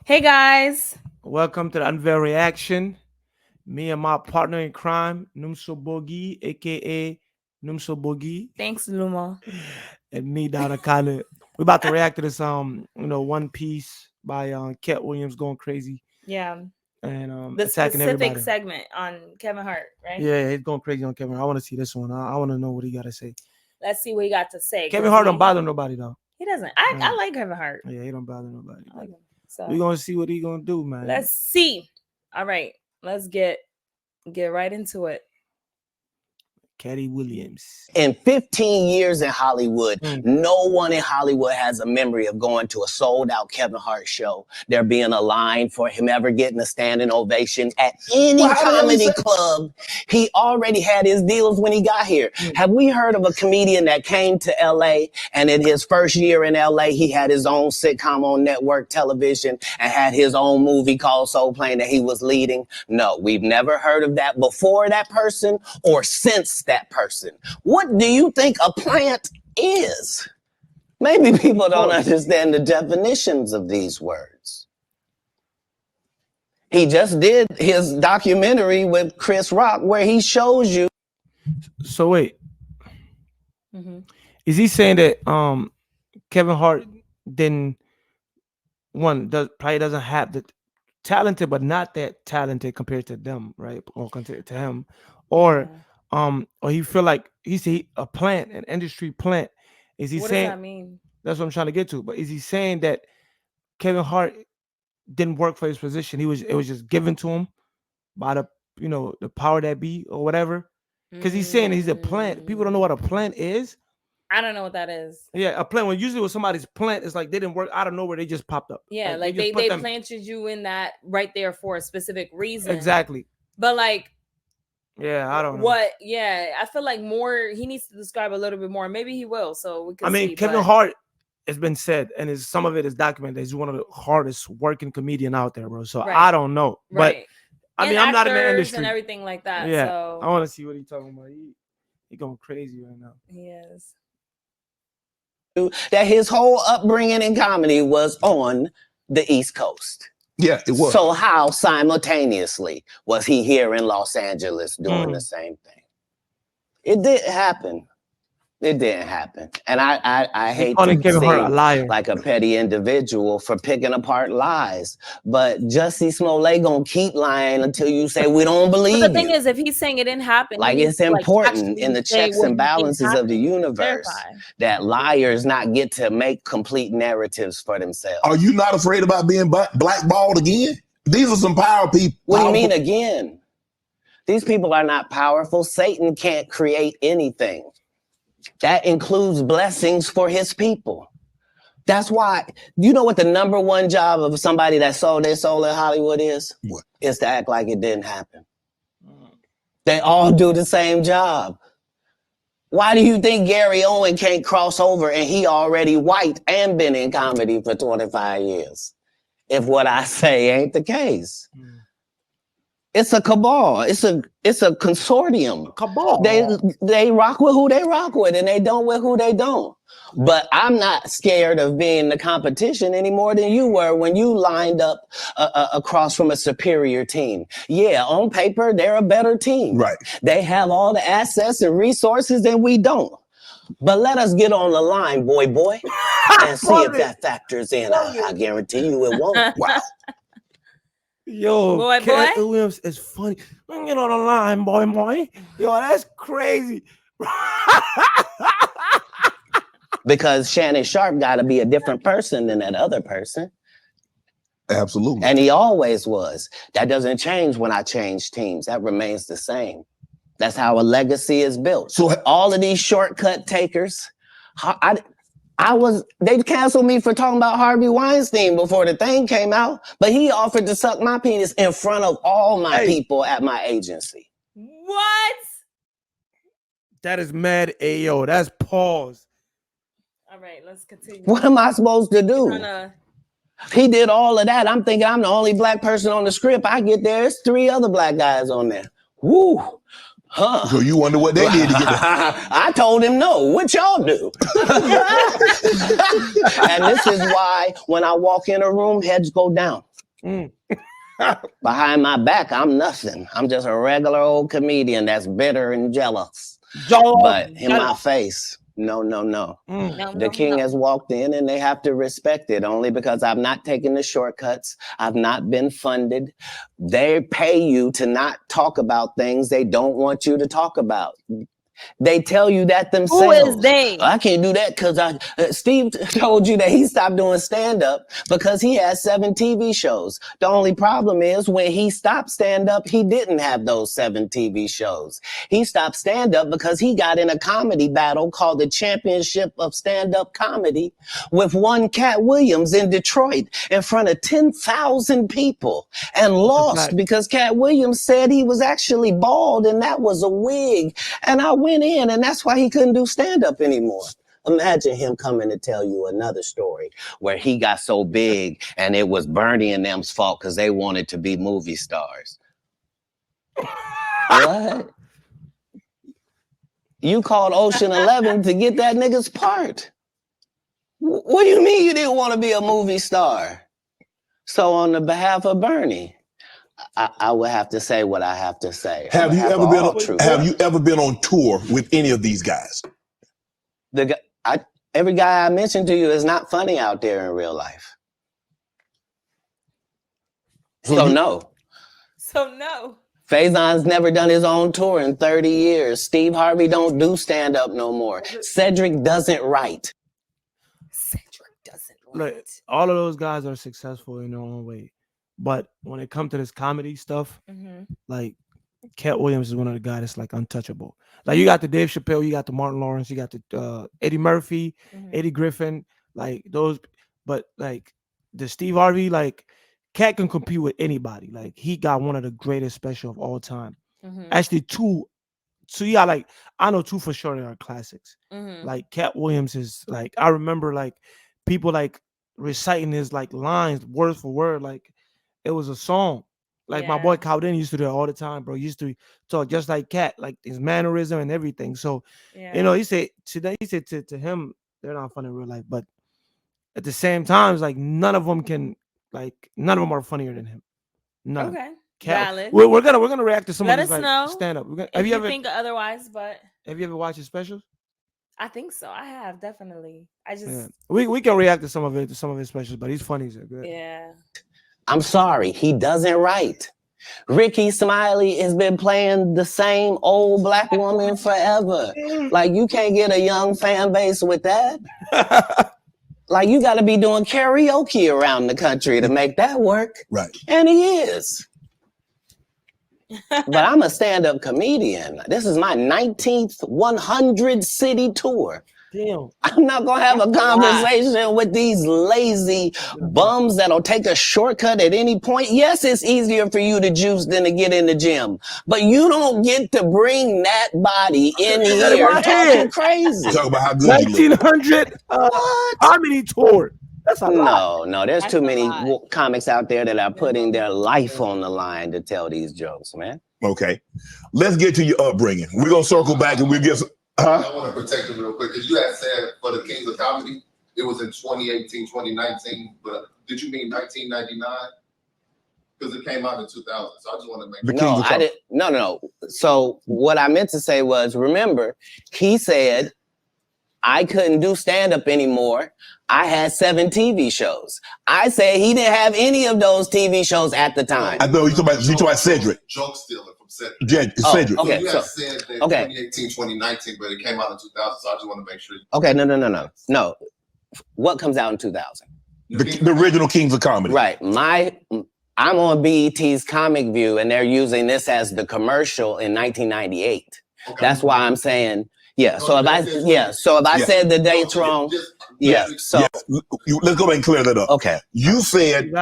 Hey guys. Welcome to the Unveiled Reaction. Me and my partner in crime, Numso Bogi, aka Numso Bogi, Thanks, Luma. and me down the collar. We about to react to this One Piece by Cat Williams going crazy Yeah. and The attacking specific everybody. segment on Kevin Hart, right? Yeah, he's going crazy on Kevin Hart. I want to see this one. I want to know what he got to say. Let's see what he got to say. Kevin Hart don't bother nobody though. He doesn't. Yeah, I like Kevin Hart. yeah, he don't bother nobody. I like him. So We gonna see what he gonna do, man. let's see. All right. Let's get right into it. Caddy Williams. In 15 years in Hollywood, no one in Hollywood has a memory of going to a sold-out Kevin Hart show, there being a line for him ever getting a standing ovation at any comedy club. He already had his deals when he got here. Have we heard of a comedian that came to LA and in his first year in LA, he had his own sitcom on network television and had his own movie called Soul Plane that he was leading? No, we've never heard of that before that person or since that person. What do you think a plant is? Maybe people don't understand the definitions of these words. He just did his documentary with Chris Rock where he shows you. So wait, is he saying that Kevin Hart probably doesn't have the talented, but not that talented compared to them, right? Or compared to him, or he feel like he's a plant, an industry plant. Is he What saying? does that mean? That's what I'm trying to get to. But is he saying that Kevin Hart didn't work for his position? It was just given to him by the power that be or whatever. Because he's saying he's a plant. People don't know what a plant is. I don't know what that is. Yeah, a plant. When usually with somebody's plant, it's like they didn't work out of nowhere. They just popped up. Yeah, like they planted you in that right there for a specific reason. Exactly. But like, yeah, I don't know. What? Yeah, I feel like more. He needs to describe a little bit more. Maybe he will. So we can. I mean, Kevin Hart has been said, and some of it is documented. He's one of the hardest working comedian out there, bro. So I don't know, but I mean, I'm not in the industry and everything like that. Yeah, so I want to see what he's talking about. He going crazy right now. He is. That his whole upbringing in comedy was on the East Coast. Yeah, it was. So how simultaneously was he here in Los Angeles doing the same thing? It didn't happen. It didn't happen. And I hate to seem like a petty individual for picking apart lies, but Jussie Smollett gonna keep lying until you say we don't believe but the thing is, if he's saying it didn't happen, like it's important in the checks and balances of the universe that liars not get to make complete narratives for themselves. Are you not afraid about being blackballed again? These are some power people. What do you mean again? These people are not powerful. Satan can't create anything. That includes blessings for his people. That's why, you know what the number one job of somebody that sold their soul in Hollywood is? What? Is to act like it didn't happen. They all do the same job. Why do you think Gary Owen can't cross over and he already white and been in comedy for 25 years? If what I say ain't the case. It's a cabal. It's a consortium. Cabal. They rock with who they rock with, and they don't with who they don't. But I'm not scared of being the competition any more than you were when you lined up across from a superior team. Yeah, on paper they're a better team. Right. They have all the assets and resources, and we don't. But let us get on the line, boy, and see if that factors in. I guarantee you it won't. Wow. Yo, boy. Williams is funny. Get on the line, boy. Yo, that's crazy. Because Shannon Sharp got to be a different person than that other person. Absolutely. And he always was. That doesn't change when I change teams. That remains the same. That's how a legacy is built. So all of these shortcut takers, they canceled me for talking about Harvey Weinstein before the thing came out, but he offered to suck my penis in front of all my people at my agency. What? That is mad AO. That's pause. All right, let's continue. What am I supposed to do? He did all of that. I'm thinking I'm the only black person on the script. I get there, it's 3 other black guys on there. Woo. Huh. So you wonder what they did to get there. I told him no. What y'all do? And this is why when I walk in a room, heads go down. Behind my back, I'm nothing. I'm just a regular old comedian that's bitter and jealous. But in my face, no. No, The king has walked in and they have to respect it only because I've not taken the shortcuts. I've not been funded. They pay you to not talk about things they don't want you to talk about. They tell you that themselves. Who is they? I can't do that because Steve told you that he stopped doing stand-up because he has 7 TV shows. The only problem is when he stopped stand-up, he didn't have those 7 TV shows. He stopped stand-up because he got in a comedy battle called the Championship of Stand-Up Comedy with one KATT Williams in Detroit in front of 10,000 people and lost because KATT Williams said he was actually bald and that was a wig. And I went in, and that's why he couldn't do stand-up anymore. Imagine him coming to tell you another story where he got so big and it was Bernie and them's fault because they wanted to be movie stars. What? You called Ocean 11 to get that nigga's part. What do you mean you didn't want to be a movie star? So on the behalf of Bernie, I would have to say what I have to say. Have you ever been on tour with any of these guys? Every guy I mentioned to you is not funny out there in real life. So no. Faison's never done his own tour in 30 years. Steve Harvey don't do stand-up no more. Cedric doesn't write. Look, all of those guys are successful in their own way. But when it comes to this comedy stuff, like KATT Williams is one of the guys that's like untouchable. Like you got the Dave Chappelle, you got the Martin Lawrence, you got the Eddie Murphy, Eddie Griffin, like those. But like the Steve Harvey, like KATT can compete with anybody. Like he got one of the greatest special of all time. Actually, two. So yeah, like I know 2 for sure that are classics. Like KATT Williams is like I remember like people like reciting his like lines word for word like it was a song. Like my boy Cowden used to do it all the time, bro. He used to talk just like KATT, like his mannerism and everything. So, you know, he said to him, they're not funny in real life, but at the same time, it's like none of them are funnier than him. None. Okay. KATT, we're gonna react to some of his like stand up. Have you ever think otherwise? But have you ever watched his specials? I think so. I have definitely. I just we can react to some of his specials, but he's funny. So good. Yeah. I'm sorry, he doesn't write. Ricky Smiley has been playing the same old black woman forever. Like you can't get a young fan base with that. Like you got to be doing karaoke around the country to make that work. Right. And he is. But I'm a stand-up comedian. This is my 19th 100 city tour. Damn. I'm not going to have a conversation with these lazy bums that'll take a shortcut at any point. Yes, it's easier for you to juice than to get in the gym. But you don't get to bring that body in here talking crazy. Talk about how good 1900 comedy tour. That's a lot. No, there's too many comics out there that are putting their life on the line to tell these jokes, man. Okay. Let's get to your upbringing. We're going to circle back and we'll get some... I want to protect him real quick because you had said for the Kings of Comedy, it was in 2018, 2019, but did you mean 1999? Because it came out in 2000, so I just want to make sure. No, I didn't. No. So what I meant to say was, remember, he said I couldn't do stand-up anymore. I had 7 TV shows. I said he didn't have any of those TV shows at the time. I know you talking about Cedric. Joke stealing. Cedric. Okay, you had said that 2018, 2019, but it came out in 2000, so I just want to make sure. Okay, no. What comes out in 2000? The original Kings of Comedy. Right. I'm on BET's Comic View, and they're using this as the commercial in 1998. Okay. That's why I'm saying, So if I said the dates wrong, let's go back and clear that up. Okay. You said,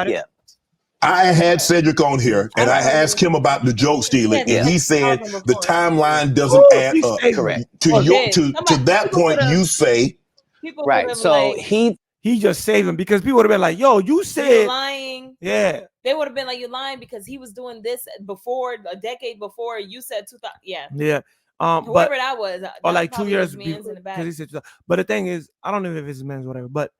I had Cedric on here and I asked him about the joke stealing and he said the timeline doesn't add up. Correct. To that point, you say. Right. So he just saved him because people would have been like, yo, you said. You're lying. Yeah. They would have been like, you're lying because he was doing this before, a decade before. You said 2000. Yeah. Yeah. Whoever that was. Or like 2 years before. But the thing is, I don't know if it's men's or whatever, but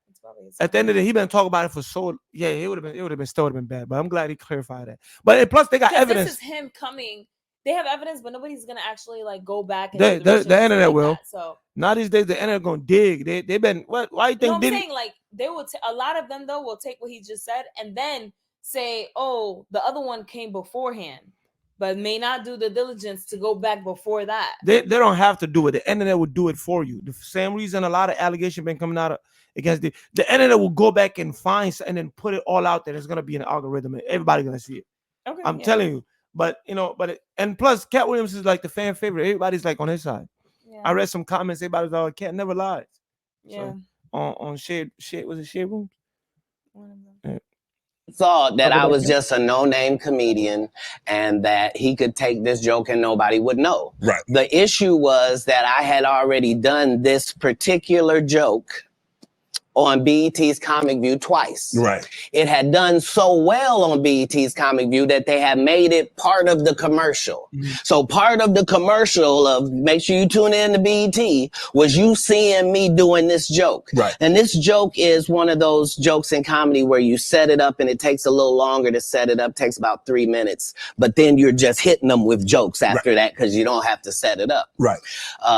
At the end of the day, he been talking about it for so. Yeah, it would have been bad. But I'm glad he clarified that. But and plus, they got evidence. This is him coming. They have evidence, but nobody's gonna actually like go back. And the internet will. That, so now these days, the internet gonna dig. They've been what? Why you think? No, I'm saying like they will. A lot of them though will take what he just said and then say, "Oh, the other one came beforehand," but may not do the diligence to go back before that. They don't have to do it. The internet will do it for you. The same reason a lot of allegations been coming out against the internet will go back and find and then put it all out there. It's gonna be an algorithm and everybody's gonna see it. Okay, I'm telling you. But and plus, Cat Williams is like the fan favorite. Everybody's like on his side. Yeah. I read some comments. Everybody's like, Cat never lies. Yeah. So, on Shay, was it Shay Room? Yeah. Thought that I was just a no-name comedian and that he could take this joke and nobody would know. Right. The issue was that I had already done this particular joke on BET's Comic View twice. Right. It had done so well on BET's Comic View that they had made it part of the commercial. Mm-hmm. So part of the commercial of make sure you tune in to BET was you seeing me doing this joke. Right. And this joke is one of those jokes in comedy where you set it up and it takes a little longer to set it up, takes about 3 minutes, but then you're just hitting them with jokes after that because you don't have to set it up. Right.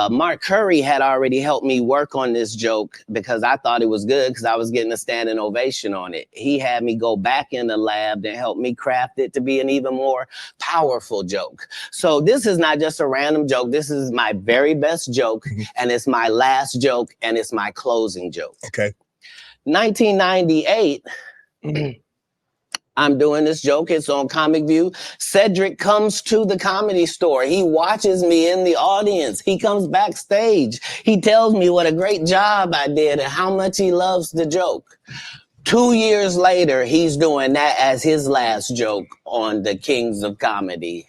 Mark Curry had already helped me work on this joke because I thought it was good because I was getting a standing ovation on it. He had me go back in the lab and help me craft it to be an even more powerful joke. So this is not just a random joke. This is my very best joke, and it's my last joke, and it's my closing joke. Okay. 1998, I'm doing this joke. It's on Comic View. Cedric comes to the Comedy Store. He watches me in the audience. He comes backstage. He tells me what a great job I did and how much he loves the joke. 2 years later, he's doing that as his last joke on the Kings of Comedy.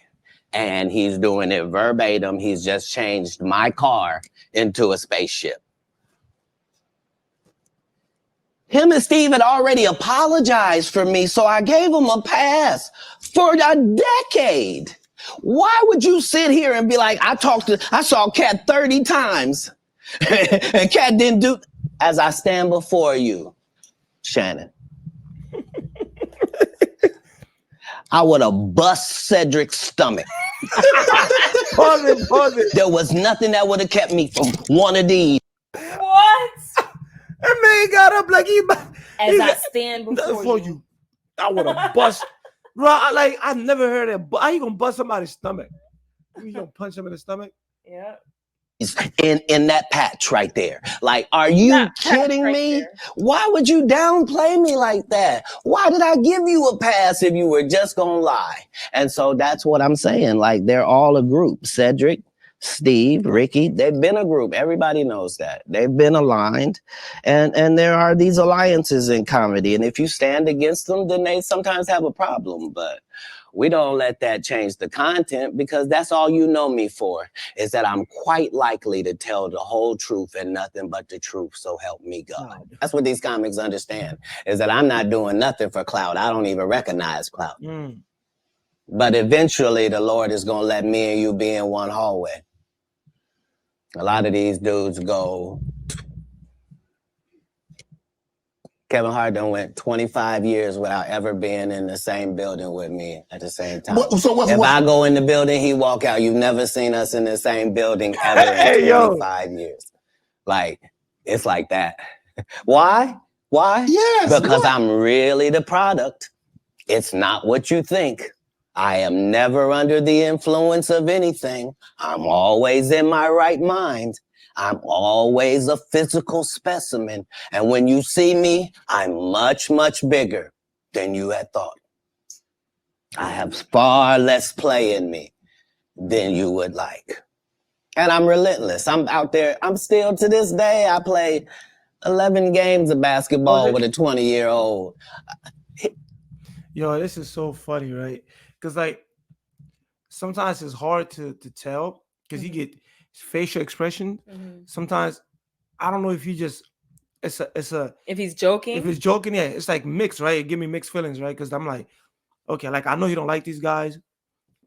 And he's doing it verbatim. He's just changed my car into a spaceship. Him and Steve had already apologized for me, so I gave him a pass for a decade. Why would you sit here and be like, I saw Cat 30 times, and Cat didn't do, as I stand before you, Shannon. I would have bust Cedric's stomach. Pause it. There was nothing that would have kept me from one of these. What? That man got up like as I stand before you. I would have bust. Bro, I've never heard that. How you gonna bust somebody's stomach? You gonna punch him in the stomach? Yeah. In that patch right there. Like, are you kidding me? There. Why would you downplay me like that? Why did I give you a pass if you were just gonna lie? And so that's what I'm saying. Like, they're all a group. Cedric, Steve, Ricky, they've been a group. Everybody knows that. They've been aligned. And there are these alliances in comedy. And if you stand against them, then they sometimes have a problem. But we don't let that change the content because that's all you know me for, is that I'm quite likely to tell the whole truth and nothing but the truth, so help me God. That's what these comics understand, is that I'm not doing nothing for clout. I don't even recognize clout. But eventually the Lord is going to let me and you be in one hallway. A lot of these dudes go, Kevin Hart done went 25 years without ever being in the same building with me at the same time. If I go in the building, he walk out. You've never seen us in the same building ever in 25 years. Like, it's like that. Why? Yes. Because I'm really the product. It's not what you think. I am never under the influence of anything. I'm always in my right mind. I'm always a physical specimen. And when you see me, I'm much, much bigger than you had thought. I have far less play in me than you would like. And I'm relentless. I'm out there. I'm still, to this day, I play 11 games of basketball with a 20-year-old. Yo, this is so funny, right? Because, like, sometimes it's hard to tell because you get facial expression. Sometimes I don't know if you just if he's joking. If he's joking, yeah, it's like mixed, right? It give me mixed feelings, right? Because I'm like, okay, like I know you don't like these guys,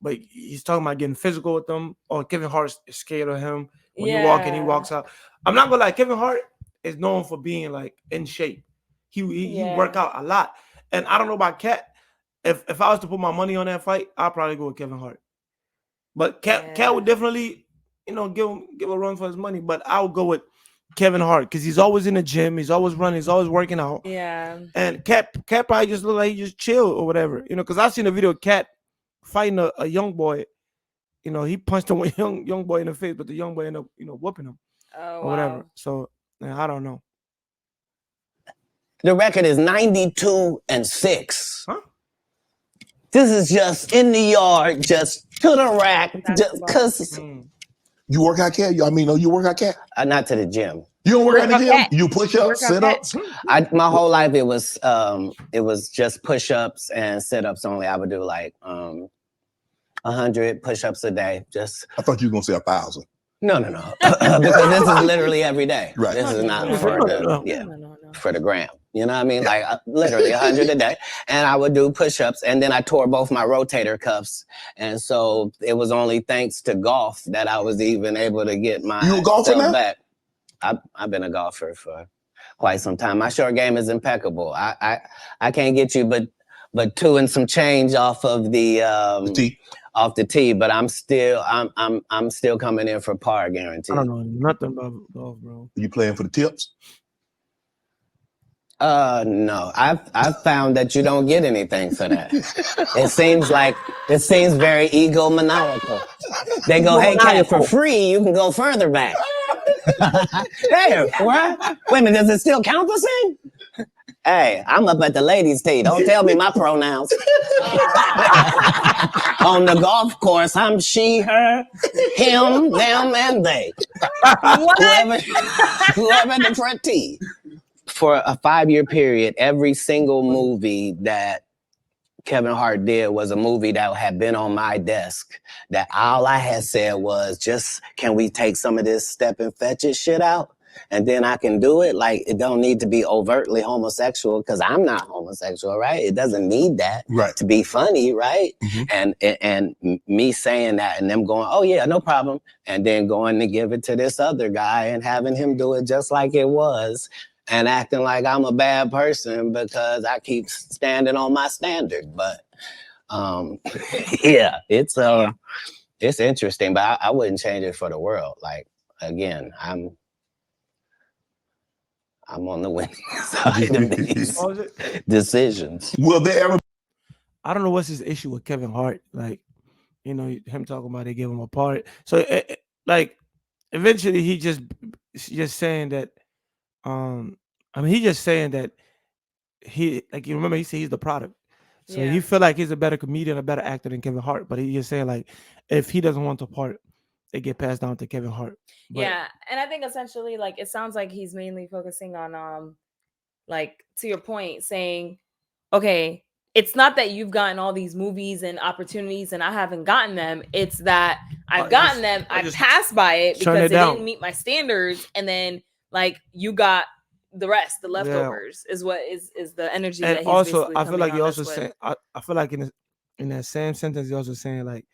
but he's talking about getting physical with them. Or Kevin Hart is scared of him when you walk in, he walks out. I'm not gonna lie, Kevin Hart is known for being like in shape. He work out a lot. And I don't know about KATT. If I was to put my money on that fight, I'll probably go with Kevin Hart. But KATT would definitely, give a run for his money. But I would go with Kevin Hart because he's always in the gym, he's always running, he's always working out. Yeah. And KATT probably just look like he just chill or whatever. Because I've seen a video of KATT fighting a young boy. He punched a young boy in the face, but the young boy ended up, whooping him or whatever. So I don't know. The record is 92-6. Huh? This is just in the yard, just to the rack, just because. You work out, KATT? You work out, KATT? Not to the gym. You don't work out the gym? You push ups, sit ups? My whole life it was just push ups and sit ups only. I would do like 100 push ups a day. I thought you were gonna say 1,000. No. Because this is literally every day. Right. This is not for for the gram. You know what I mean? Like literally 100 a day. And I would do push-ups, and then I tore both my rotator cuffs. And so it was only thanks to golf that I was even able to get my You a golfer now? back. I've been a golfer for quite some time. My short game is impeccable. I can't get you but 2 and some change off of the tee. Off the tee, but I'm still coming in for par guaranteed. I don't know nothing about golf, bro. You playing for the tips? No. I've found that you don't get anything for that. It seems very egomaniacal. They go, hey, KATT, for free, you can go further back. Hey, what? Wait a minute, does it still count the same? Hey, I'm up at the ladies' tee. Don't tell me my pronouns. On the golf course, I'm she, her, him, them, and they. Whoever at the front tee. For a 5-year period, every single movie that Kevin Hart did was a movie that had been on my desk. That all I had said was, just, can we take some of this step and fetch it shit out? And then I can do it. Like, it don't need to be overtly homosexual because I'm not homosexual, right? It doesn't need that to be funny, right? Mm-hmm. And me saying that and them going, oh yeah, no problem. And then going to give it to this other guy and having him do it just like it was. And acting like I'm a bad person because I keep standing on my standard. But yeah, it's interesting, but I wouldn't change it for the world. Like, again, I'm on the winning side of these decisions. Will there ever? I don't know what's his issue with Kevin Hart. Like, him talking about they gave him a part. So, like, eventually he's just saying that. He's just saying that you remember he said he's the product. So he feel like he's a better comedian, a better actor than Kevin Hart. But he's just saying, like, if he doesn't want the part, it get passed down to Kevin Hart. But, and I think essentially, like, it sounds like he's mainly focusing on, like, to your point, saying, okay, it's not that you've gotten all these movies and opportunities and I haven't gotten them. It's that I've gotten them. I passed by it because it didn't meet my standards. And then, like, you got the rest, the leftovers is what is the energy. And that he's also, I feel like he on also us with. saying, I feel like in that same sentence, he also saying, like,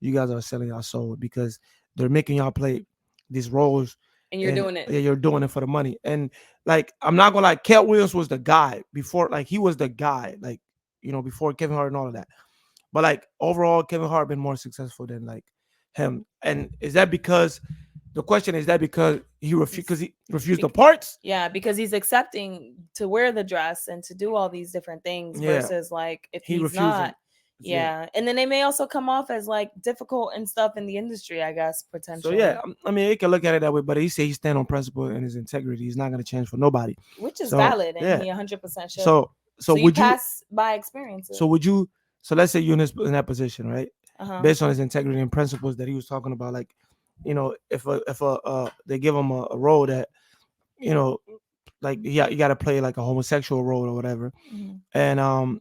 you guys are selling your soul because they're making y'all play these roles. And you're doing it. Yeah, you're doing it for the money. And, like, I'm not gonna lie, Katt Williams was the guy before, like, he was the guy, like, before Kevin Hart and all of that. But, like, overall, Kevin Hart been more successful than, like, him. And is that because the question is that because he refused the parts? Yeah, because he's accepting to wear the dress and to do all these different things versus, like, if he's refusing. Not. Yeah. And then they may also come off as, like, difficult and stuff in the industry, I guess, potentially. So, yeah, I mean, you can look at it that way, but he said he stand on principle and his integrity. He's not going to change for nobody. Which is valid, and he 100% should. So would you pass by experiences? So would you? So let's say you're in that position, right? Based on his integrity and principles that he was talking about, like, if they give him a role that, like, you got to play like a homosexual role or whatever, and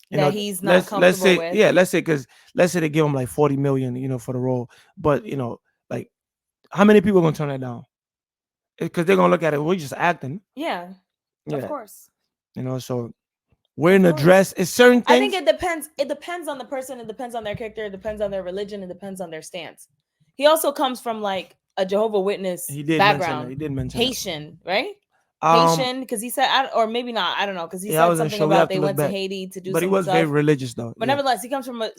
that he's not comfortable with. Yeah, let's say they give him like 40 million, for the role, but like, how many people are gonna turn that down? Because they're gonna look at it. We're just acting. Yeah, of course. So wearing a dress is certain things. I think it depends. It depends on the person. It depends on their character. It depends on their religion. It depends on their stance. He also comes from, like, a Jehovah's Witness background. He did mention Haitian, right? Haitian, because he said, or maybe not, I don't know, because he said something about they went to Haiti to do but some he was stuff. very religious though. But nevertheless, he comes from a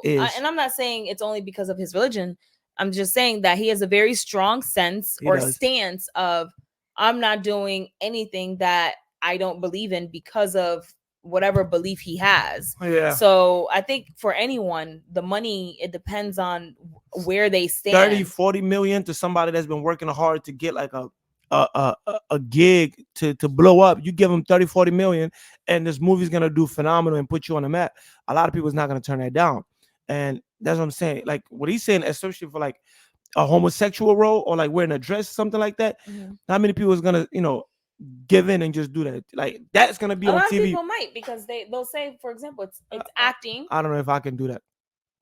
and I'm not saying it's only because of his religion. I'm just saying that he has a very strong sense stance of I'm not doing anything that I don't believe in because of whatever belief he has. Yeah. So I think for anyone, the money, it depends on where they stand. 30-40 million to somebody that's been working hard to get like a gig to blow up. You give them 30-40 million and this movie's gonna do phenomenal and put you on the map. A lot of people's not gonna turn that down. And that's what I'm saying. Like what he's saying, especially for like a homosexual role or like wearing a dress, something like that. Not many people is gonna, give in and just do that. Like that's gonna be on TV. A lot of people might, because they'll say, for example, it's acting. I don't know if I can do that.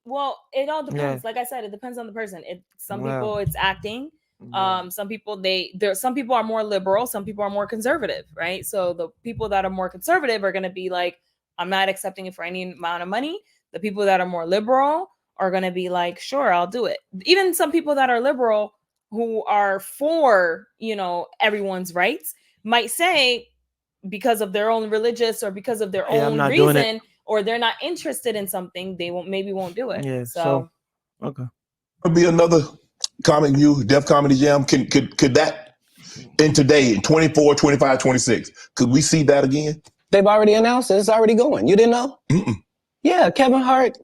Well, it all depends. Like I said, it depends on the person. Some people it's acting. Some people some people are more liberal, some people are more conservative, right? So the people that are more conservative are going to be like, I'm not accepting it for any amount of money. The people that are more liberal are going to be like, sure, I'll do it. Even some people that are liberal who are for, everyone's rights might say, because of their own religious or because of their own reason, or they're not interested in something, they won't do it. Yeah. So okay. There'll be another Comic View, Def Comedy Jam. Could that in today, in 24, 25, 26, could we see that again? They've already announced it. It's already going. You didn't know? Yeah, Kevin Hart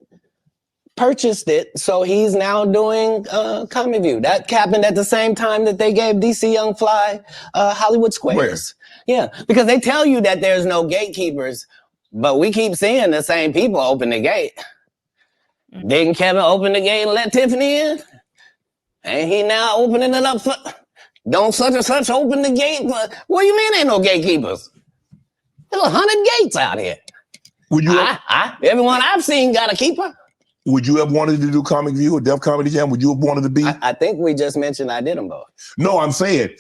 purchased it, so he's now doing Comic View. That happened at the same time that they gave DC Young Fly Hollywood Squares. Where? Yeah, because they tell you that there's no gatekeepers, but we keep seeing the same people open the gate. Didn't Kevin open the gate and let Tiffany in? Ain't he now opening it up for, don't such and such open the gate? What do you mean ain't no gatekeepers? There's 100 gates out here. Would you everyone I've seen got a keeper. Would you have wanted to do Comic View or Def Comedy Jam? Would you have wanted to be? I think we just mentioned I did them both. No, I'm saying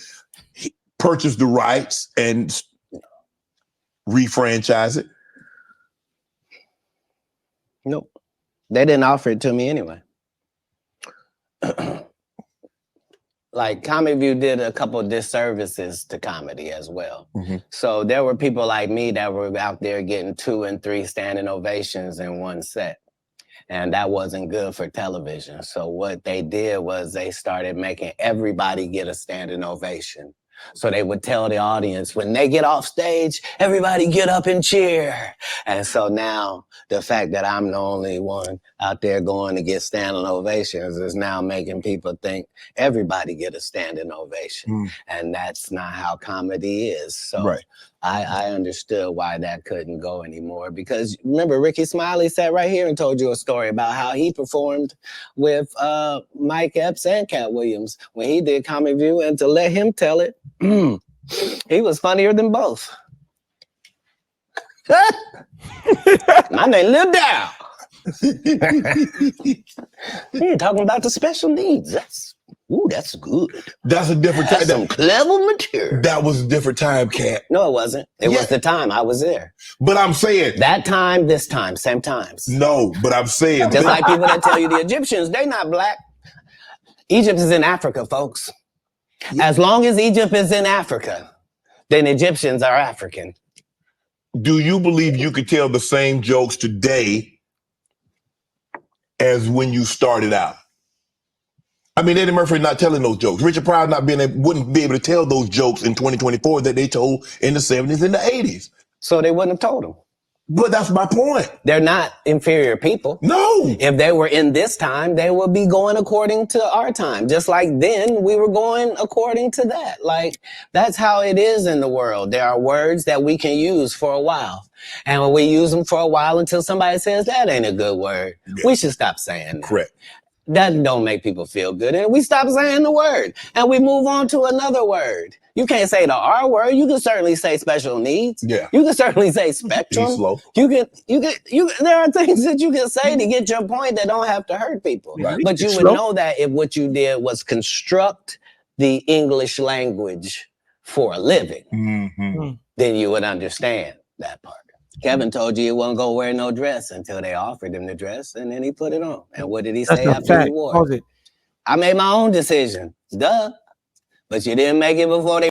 purchase the rights and refranchise it. Nope. They didn't offer it to me anyway. Like Comic View did a couple of disservices to comedy as well. So there were people like me that were out there getting 2 and 3 standing ovations in one set. And that wasn't good for television. So what they did was they started making everybody get a standing ovation. So they would tell the audience, when they get off stage, everybody get up and cheer. And so now the fact that I'm the only one out there going to get standing ovations is now making people think everybody get a standing ovation. And that's not how comedy is. So I understood why that couldn't go anymore, because remember, Ricky Smiley sat right here and told you a story about how he performed with Mike Epps and Cat Williams when he did Comic View, and to let him tell it, he was funnier than both. My name lived down. He ain't talking about the special needs. That's good. That's a different time. That's some clever material. That was a different time, Cat. No, it wasn't. It was the time I was there. But I'm saying that time, this time, same times. No, but I'm saying just like people that tell you the Egyptians, they not black. Egypt is in Africa, folks. As long as Egypt is in Africa, then Egyptians are African. Do you believe you could tell the same jokes today as when you started out? I mean, Eddie Murphy not telling those jokes. Richard Pryor wouldn't be able to tell those jokes in 2024 that they told in the 70s and the 80s. So they wouldn't have told them. But that's my point. They're not inferior people. No. If they were in this time, they would be going according to our time. Just like then we were going according to that. Like, that's how it is in the world. There are words that we can use for a while. And when we use them for a while until somebody says that ain't a good word, we should stop saying that. Correct. That don't make people feel good. And we stop saying the word and we move on to another word. You can't say the R word. You can certainly say special needs. Yeah. You can certainly say spectrum. Slow. You there are things that you can say to get your point that don't have to hurt people. Right. But you would know that if what you did was construct the English language for a living, then you would understand that part. Kevin told you he wasn't going to wear no dress until they offered him the dress, and then he put it on. And what did he say after he wore it? I made my own decision. Duh. But you didn't make it before they...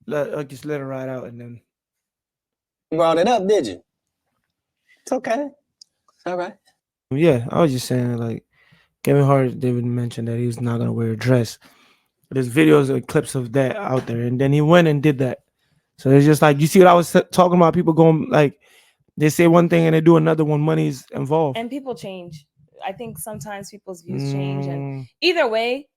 just let it ride out, and then You brought it up, did you? It's okay. It's all right. yeah, I was just saying like Kevin Hart. David mentioned that he was not gonna wear a dress. There's videos and clips of that out there, and then he went and did that. So it's just like you see what I was talking about. People going like they say one thing and they do another when money's involved. And people change. I think sometimes people's views change, and Mm, either way,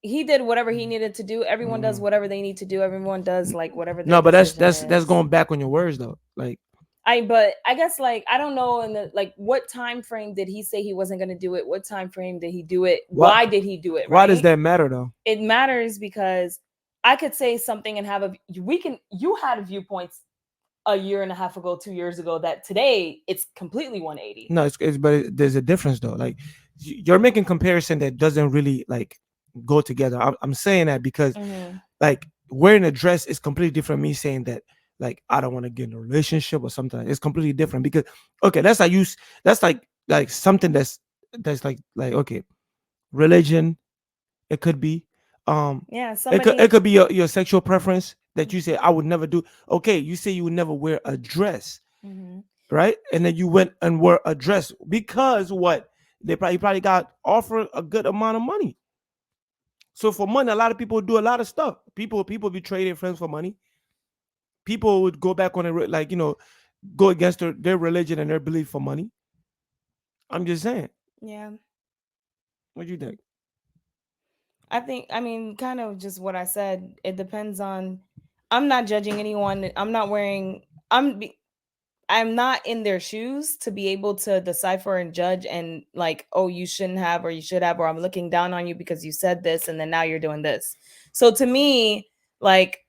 he did whatever he needed to do. Everyone does whatever they need to do. Everyone does like whatever their no, but decision that's is. going back on your words though. Like But I guess like I don't know in the like what time frame did he say he wasn't going to do it? What time frame did he do it? Why did he do it? why does Right? that matter though? It matters because I could say something and have you had viewpoints a year and a half ago, 2 years ago that today it's completely 180. No, there's a difference though. Like you're making comparison that doesn't really like go together. I'm saying that because like wearing a dress is completely different. From me saying that like I don't want to get in a relationship or something. It's completely different because okay, that's like something that's like okay, religion. It could be Yeah, it could be your sexual preference that you say I would never do. Okay, you say you would never wear a dress. Right, and then you went and wore a dress because what they probably got offered a good amount of money. So for money, a lot of people do a lot of stuff. People betray their friends for money. People would go back on it, like go against their religion and their belief for money. I'm just saying. Yeah. What do you think? I mean, kind of just what I said. It depends on. I'm not judging anyone. I'm not wearing. I'm not in their shoes to be able to decipher and judge and like, oh, you shouldn't have or you should have, or I'm looking down on you because you said this and then now you're doing this. So to me, like,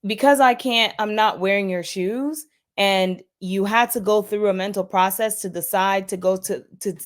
because I'm not wearing your shoes and you had to go through a mental process to decide to go to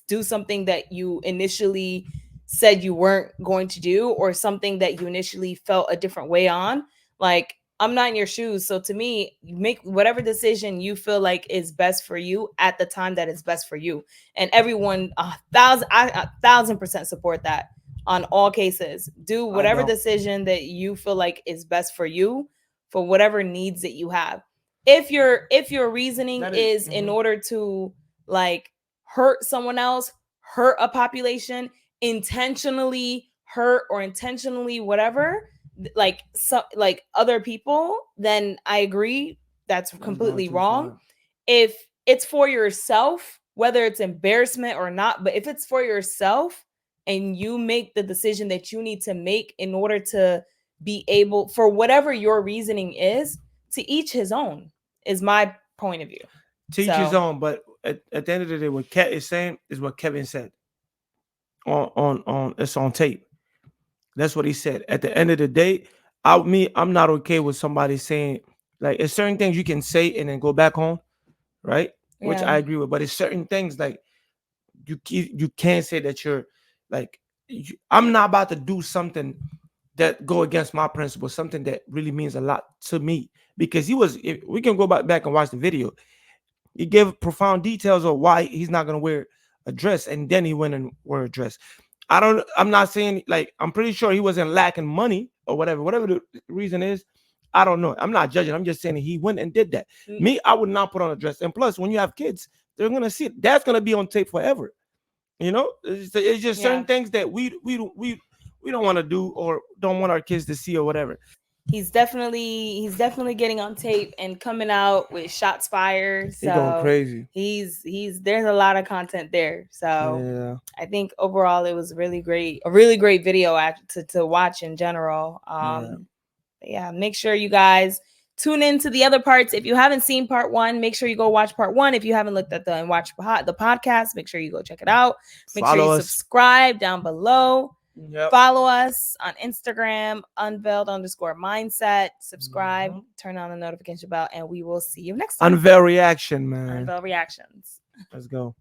do something that you initially said you weren't going to do or something that you initially felt a different way on. Like, I'm not in your shoes. So to me, you make whatever decision you feel like is best for you at the time that is best for you. And everyone, a 1,000% support that on all cases. Do whatever decision that you feel like is best for you for whatever needs that you have. If your reasoning is in order to like hurt someone else, hurt a population, intentionally hurt or intentionally whatever, like like other people, then I agree that's completely wrong. If it's for yourself, whether it's embarrassment or not, but if it's for yourself and you make the decision that you need to make in order to be able, for whatever your reasoning is, to each his own is my point of view. To each his own, but at the end of the day, what Kat is saying is what Kevin said on it's on tape. That's what he said. At the end of the day, I'm not okay with somebody saying like it's certain things you can say and then go back home, right? Which I agree with. But it's certain things like you can't say that you're like I'm not about to do something that go against my principles, something that really means a lot to me. Because we can go back and watch the video. He gave profound details of why he's not gonna wear a dress, and then he went and wore a dress. I'm not saying like I'm pretty sure he wasn't lacking money or whatever the reason is. I don't know. I'm not judging. I'm just saying he went and did that. Me, I would not put on a dress. And plus, when you have kids, they're gonna see it. That's gonna be on tape forever. It's just certain things that we don't want to do or don't want our kids to see or whatever. He's definitely getting on tape and coming out with shots fired. So he's going crazy. He's there's a lot of content there. So yeah. I think overall it was a really great video to watch in general. Yeah, make sure you guys tune into the other parts. If you haven't seen part 1, make sure you go watch part 1. If you haven't looked at and watched the podcast, make sure you go check it out. Make sure you subscribe down below. Yep. Follow us on Instagram, Unveiled_mindset. Subscribe, turn on the notification bell, and we will see you next time. Unveiled reaction, man. Unveiled reactions. Let's go.